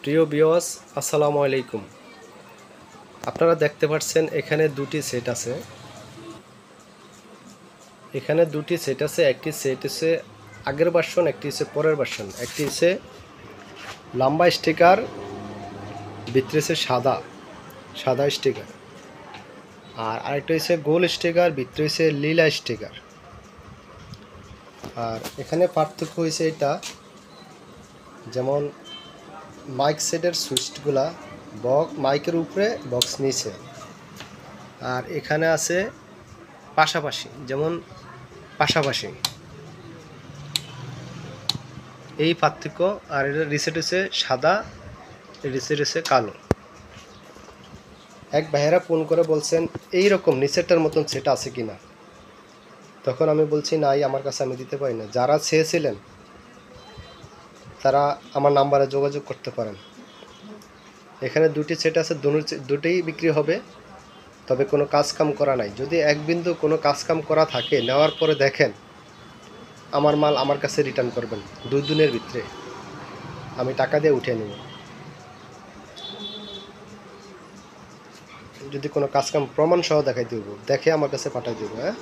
প্রিয় ভিউয়ার্স, আসসালামু আলাইকুম। আপনারা দেখতে পাচ্ছেন এখানে দুটি সেট আছে। একটি সেট হচ্ছে আগের ভার্সন, একটি হচ্ছে পরের ভার্সন। একটি হচ্ছে লম্বা স্টিকার, ভিতরে হচ্ছে সাদা সাদা স্টিকার, আর আরেকটা হচ্ছে গোল স্টিকার, ভিতরে হচ্ছে লীলা স্টিকার। আর এখানে পার্থক্য হয়েছে এটা, যেমন মাইক সেটের সুইচগুলা মাইকের উপরে, বক্স নিচে, আর এখানে আছে পাশাপাশি, যেমন পাশাপাশি এই পার্থক্য। আর এটা রিসেট হচ্ছে সাদা, রিসেট হচ্ছে কালো। এক ভাইয়েরা ফোন করে বলছেন এই রকম নিচেরটার মতন সেট আছে কিনা। তখন আমি বলছি নাই, আমার কাছে আমি দিতে পারি না। যারা চেয়েছিলেন তারা আমার নাম্বারে যোগাযোগ করতে পারেন। এখানে দুটি সেট আছে, দুটোই বিক্রি হবে, তবে কোনো কাজকাম করা নাই। যদি এক বিন্দু কোনো কাজকাম করা থাকে, নেওয়ার পরে দেখেন আমার মাল আমার কাছে রিটার্ন করবেন। 2 দিনের ভিতরে আমি টাকা দিয়ে উঠে নেব। যদি কোনো কাজকাম প্রমাণ সহ দেখাই দেব, দেখে আমার কাছে পাঠিয়ে দেবো। হ্যাঁ,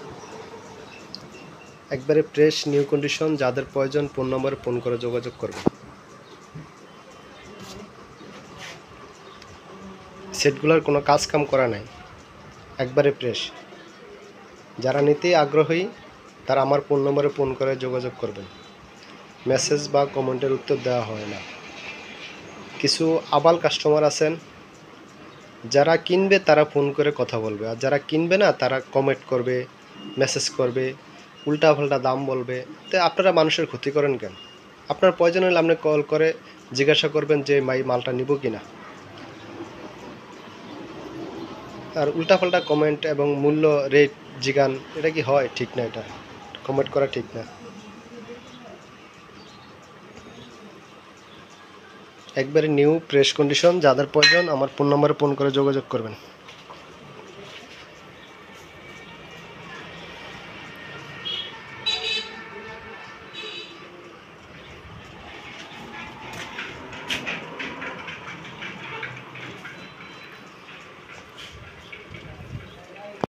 একবারে ফ্রেশ নিউ কন্ডিশন। যাদের প্রয়োজন ফোন নম্বরে ফোন করে যোগাযোগ করবে। সেটগুলোর কোনো কাজকাম করা নাই, একবারে ফ্রেশ। যারা নিতে আগ্রহী তারা আমার ফোন নম্বরে ফোন করে যোগাযোগ করবেন। মেসেজ বা কমেন্টের উত্তর দেওয়া হয় না। কিছু আবাল কাস্টমার আছেন, যারা কিনবে তারা ফোন করে কথা বলবে, আর যারা কিনবে না তারা কমেন্ট করবে, মেসেজ করবে, উল্টাপাল্টা দাম বলবে। তো আপনারা মানুষের ক্ষতি করেন কেন? আপনার প্রয়োজন হলে আপনি কল করে জিজ্ঞাসা করবেন যে মালটা নিব কিনা। আর উল্টাপাল্টা কমেন্ট এবং মূল্য রেট জিগান, এটা কি হয়? ঠিক না, এটা কমেন্ট করা ঠিক না। একবারে নিউ ফ্রেশ কন্ডিশন। যাদের প্রয়োজন আমার ফোন নম্বরে ফোন করে যোগাযোগ করবেন।